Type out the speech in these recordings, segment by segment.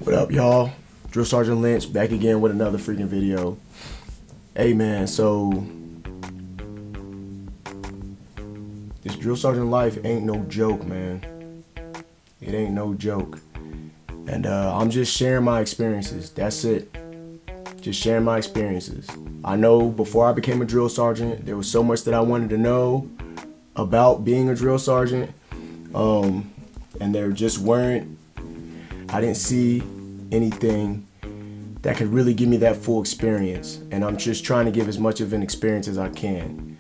What up, y'all? Drill Sergeant Lynch back again with another freaking video. Hey, man, so this Drill Sergeant life ain't no joke, man. It ain't no joke. And I'm just sharing my experiences. That's it. Just sharing my experiences. I know before I became a drill sergeant, there was so much that I wanted to know about being a drill sergeant. And there just weren't, I didn't see anything that could really give me that full experience. And I'm just trying to give as much of an experience as I can.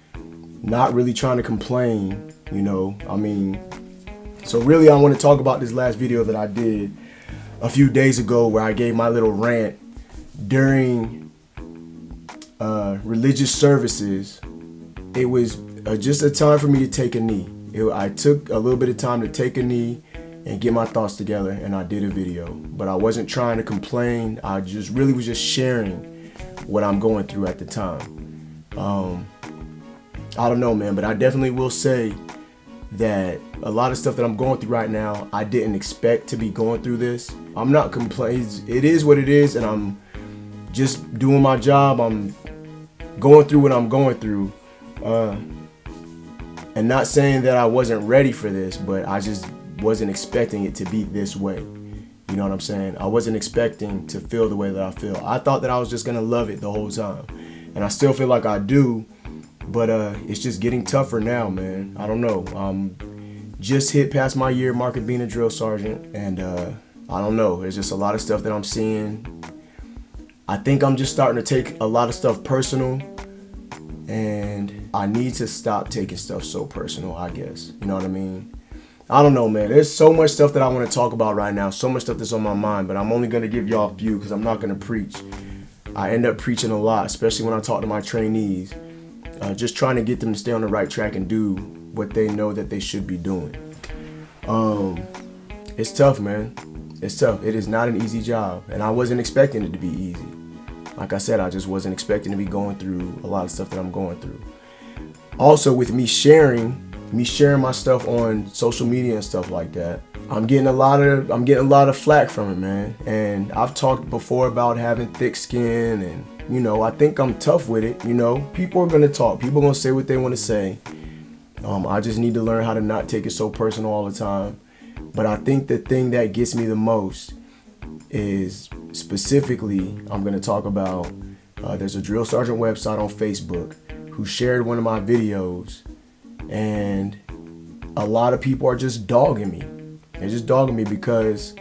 Not really trying to complain, so really I want to talk about this last video that I did a few days ago where I gave my little rant during religious services. It was just a time for me to take a knee. I took a little bit of time to take a knee and get my thoughts together, and I did a video. But I wasn't trying to complain. I just really was just sharing what I'm going through at the time. I don't know, man, but I definitely will say that a lot of stuff that I'm going through right now, I didn't expect to be going through this. I'm not complaining. It is what it is, and I'm just doing my job. I'm going through what I'm going through. And not saying that I wasn't ready for this, but I just wasn't expecting it to be this way. You know what I'm saying? I wasn't expecting to feel the way that I feel. I thought that I was just gonna love it the whole time. And I still feel like I do, but it's just getting tougher now, man. I don't know. Just hit past my year mark of being a drill sergeant, and I don't know. There's just a lot of stuff that I'm seeing. I think I'm just starting to take a lot of stuff personal, and I need to stop taking stuff so personal, I guess. You know what I mean? I don't know, man. There's so much stuff that I want to talk about right now. So much stuff that's on my mind, but I'm only going to give y'all a few because I'm not going to preach. I end up preaching a lot, especially when I talk to my trainees. Just trying to get them to stay on the right track and do what they know that they should be doing. It's tough, man. It's tough. It is not an easy job, and I wasn't expecting it to be easy. Like I said, I just wasn't expecting to be going through a lot of stuff that I'm going through. Also, with me sharing my stuff on social media and stuff like that, I'm getting a lot of flack from it, man. And I've talked before about having thick skin, and I think I'm tough with it. People are gonna talk. People are gonna say what they want to say. I just need to learn how to not take it so personal all the time. But I think the thing that gets me the most is specifically, I'm gonna talk about. There's a drill sergeant website on Facebook who shared one of my videos, and a lot of people are just dogging me. They're just dogging me because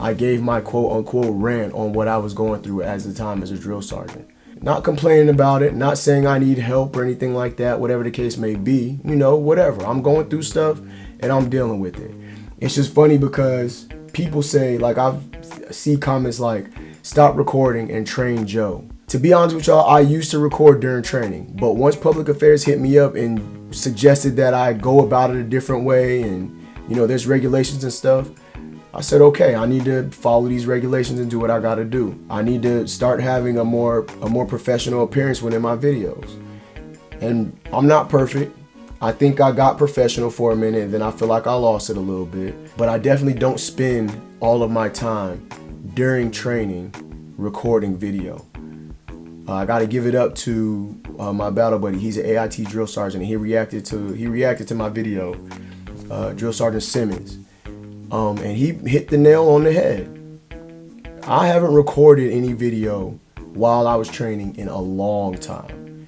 I gave my quote-unquote rant on what I was going through as the time as a drill sergeant. Not complaining about it, not saying I need help or anything like that, whatever the case may be. Whatever. I'm going through stuff and I'm dealing with it. It's just funny because people say, like, I see comments like, stop recording and train Joe. To be honest with y'all, I used to record during training, but once public affairs hit me up and suggested that I go about it a different way, and there's regulations and stuff, I said, okay, I need to follow these regulations and do what I gotta do. I need to start having a more professional appearance within my videos. And I'm not perfect. I think I got professional for a minute, and then I feel like I lost it a little bit. But I definitely don't spend all of my time during training recording video. I got to give it up to my battle buddy. He's an AIT drill sergeant. And he reacted to my video, Drill Sergeant Simmons, and he hit the nail on the head. I haven't recorded any video while I was training in a long time.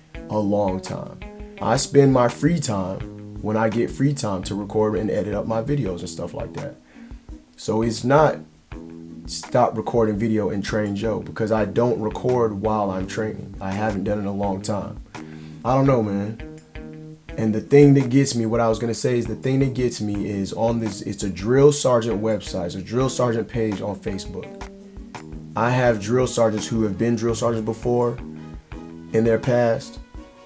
I spend my free time when I get free time to record and edit up my videos and stuff like that. So it's not stop recording video and train Joe, because I don't record while I'm training. I haven't done it in a long time. I don't know, man. And the thing that gets me, what I was gonna say is the thing that gets me is on this, it's a drill sergeant website, it's a drill sergeant page on Facebook. I have drill sergeants who have been drill sergeants before in their past,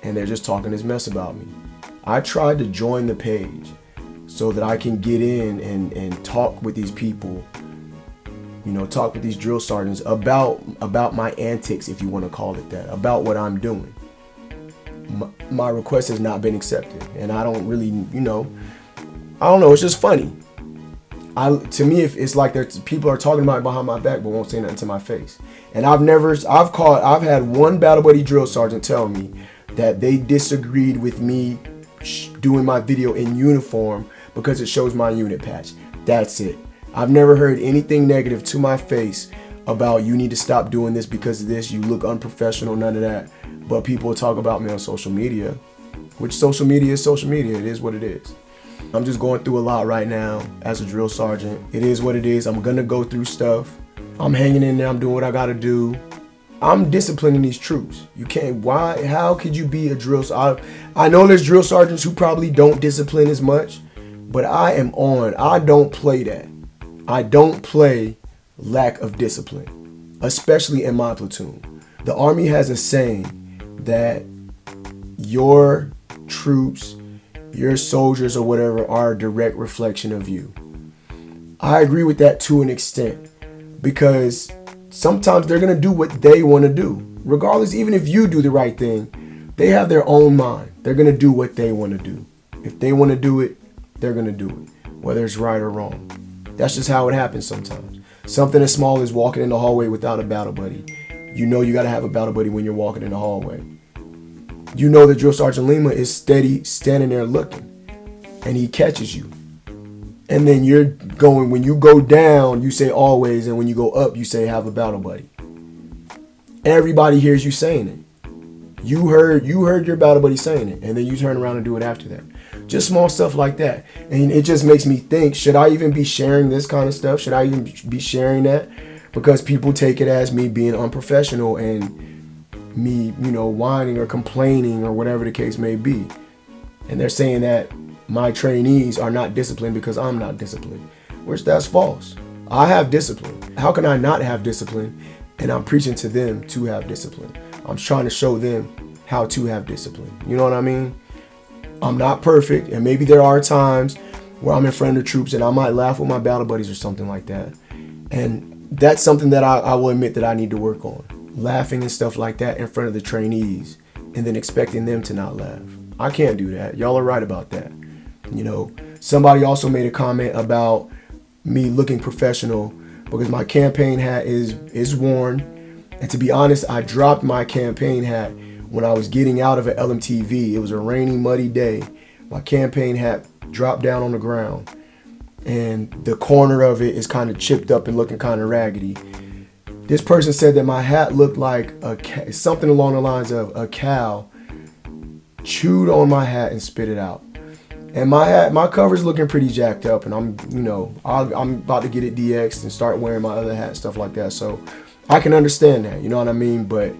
and they're just talking this mess about me. I tried to join the page so that I can get in and talk with these people, talk with these drill sergeants about my antics, if you want to call it that, about what I'm doing. My request has not been accepted, and I don't really, I don't know, it's just funny. To me, if it's like people are talking about it behind my back but won't say nothing to my face. And I've had one battle buddy drill sergeant tell me that they disagreed with me doing my video in uniform because it shows my unit patch. That's it. I've never heard anything negative to my face about you need to stop doing this because of this, you look unprofessional, none of that. But people talk about me on social media, which social media is social media. It is what it is. I'm just going through a lot right now as a drill sergeant. It is what it is. I'm gonna go through stuff. I'm hanging in there. I'm doing what I gotta do. I'm disciplining these troops. You can't, how could you be a drill sergeant? I know there's drill sergeants who probably don't discipline as much, but I don't play that. I don't play lack of discipline, especially in my platoon. The Army has a saying that your troops, your soldiers or whatever are a direct reflection of you. I agree with that to an extent, because sometimes they're going to do what they want to do. Regardless, even if you do the right thing, they have their own mind. They're going to do what they want to do. If they want to do it, they're going to do it, whether it's right or wrong. That's just how it happens sometimes. Something as small as walking in the hallway without a battle buddy. You know you got to have a battle buddy when you're walking in the hallway. You know that Drill Sergeant Lima is steady standing there looking, and he catches you. And then when you go down, you say always, and when you go up, you say have a battle buddy. Everybody hears you saying it. You heard your battle buddy saying it, and then you turn around and do it after that. Just small stuff like that. And it just makes me think, should I even be sharing this kind of stuff? Should I even be sharing that? Because people take it as me being unprofessional and me, whining or complaining or whatever the case may be. And they're saying that my trainees are not disciplined because I'm not disciplined, which that's false. I have discipline. How can I not have discipline? And I'm preaching to them to have discipline. I'm trying to show them how to have discipline. You know what I mean? I'm not perfect, and maybe there are times where I'm in front of the troops and I might laugh with my battle buddies or something like that. And that's something that I will admit that I need to work on. Laughing and stuff like that in front of the trainees and then expecting them to not laugh. I can't do that. Y'all are right about that. Somebody also made a comment about me looking professional because my campaign hat is worn. And to be honest, I dropped my campaign hat when I was getting out of an LMTV. It was a rainy, muddy day. My campaign hat dropped down on the ground, and the corner of it is kind of chipped up and looking kind of raggedy. This person said that my hat looked like something along the lines of a cow chewed on my hat and spit it out. And my cover's looking pretty jacked up, and I'm about to get it DX'd and start wearing my other hat, stuff like that. So I can understand that, you know what I mean? But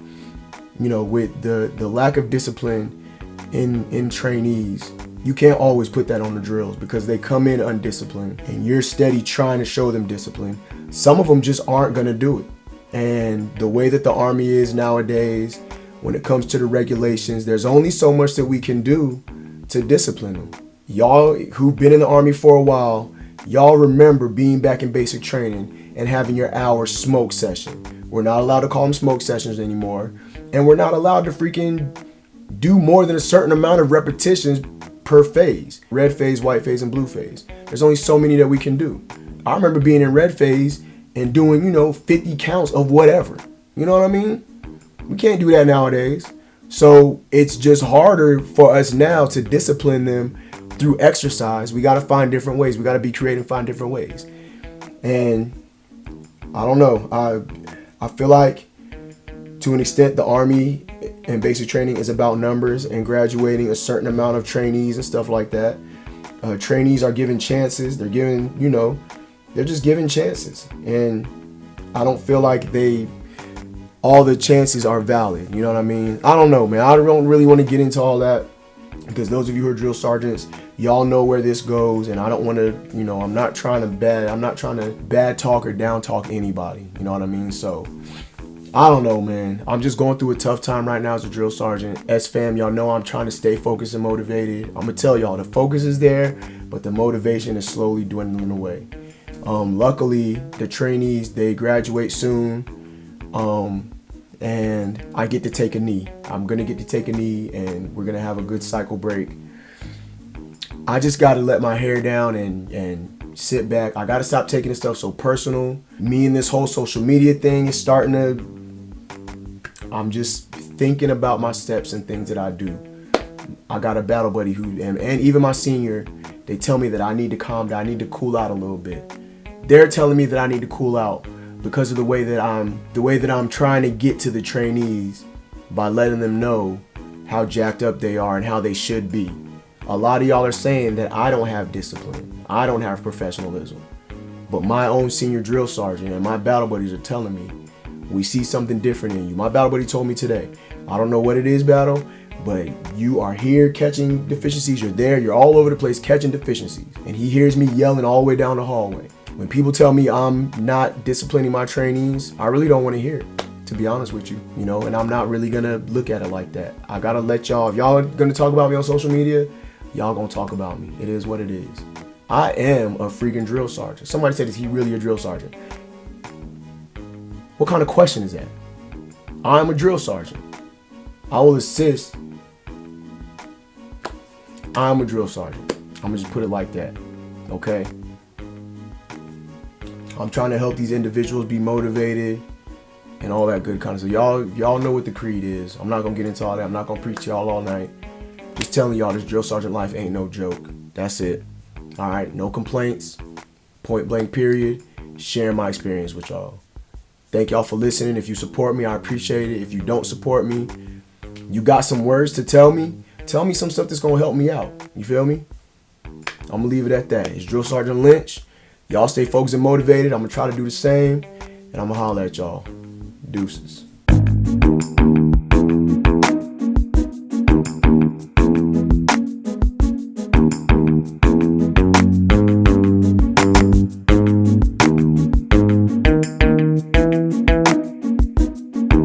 with the lack of discipline in trainees, you can't always put that on the drills because they come in undisciplined and you're steady trying to show them discipline. Some of them just aren't going to do it. And the way that the Army is nowadays, when it comes to the regulations, there's only so much that we can do to discipline them. Y'all who've been in the Army for a while, y'all remember being back in basic training and having your hour smoke session. We're not allowed to call them smoke sessions anymore. And we're not allowed to freaking do more than a certain amount of repetitions per phase. Red phase, white phase, and blue phase. There's only so many that we can do. I remember being in red phase and doing, 50 counts of whatever. You know what I mean? We can't do that nowadays. So it's just harder for us now to discipline them through exercise. We got to find different ways. We got to be creative and find different ways. And I don't know. I feel like to an extent the Army and basic training is about numbers and graduating a certain amount of trainees and stuff like that. Trainees are given chances. They're given, they're just given chances. And I don't feel like all the chances are valid. You know what I mean? I don't know, man. I don't really want to get into all that because those of you who are drill sergeants, y'all know where this goes. And I don't want to, I'm not trying to bad talk or down talk anybody. You know what I mean? So I don't know, man. I'm just going through a tough time right now as a drill sergeant. S-fam, y'all know I'm trying to stay focused and motivated. I'm going to tell y'all the focus is there, but the motivation is slowly dwindling away. Luckily, the trainees, they graduate soon. And I get to take a knee. I'm going to get to take a knee, and we're going to have a good cycle break. I just got to let my hair down and sit back. I gotta stop taking this stuff so personal. Me and this whole social media thing is starting to, I'm just thinking about my steps and things that I do. I got a battle buddy who, and even my senior, they tell me that I need to calm down, I need to cool out a little bit. They're telling me that I need to cool out because of the way that I'm trying to get to the trainees by letting them know how jacked up they are and how they should be. A lot of y'all are saying that I don't have discipline, I don't have professionalism. But my own senior drill sergeant and my battle buddies are telling me, we see something different in you. My battle buddy told me today, I don't know what it is, battle, but you are here catching deficiencies. You're there, you're all over the place catching deficiencies. And he hears me yelling all the way down the hallway. When people tell me I'm not disciplining my trainees, I really don't want to hear it, to be honest with you, you know, and I'm not really gonna look at it like that. I gotta let y'all, if y'all are gonna talk about me on social media, y'all gonna talk about me. It is what it is. I am a freaking drill sergeant. Somebody said, is he really a drill sergeant? What kind of question is that? I'm a drill sergeant. I will assist. I'm a drill sergeant. I'm gonna just put it like that, okay? I'm trying to help these individuals be motivated and all that good kind of stuff. Y'all know what the creed is. I'm not gonna get into all that. I'm not gonna preach to y'all all night. Just telling y'all this drill sergeant life ain't no joke. That's it. All right, no complaints. Point blank period. Sharing my experience with y'all. Thank y'all for listening. If you support me, I appreciate it. If you don't support me, you got some words to tell me. Tell me some stuff that's gonna help me out. You feel me? I'm gonna leave it at that. It's Drill Sergeant Lynch. Y'all stay focused and motivated. I'm gonna try to do the same, and I'm gonna holler at y'all. Deuces.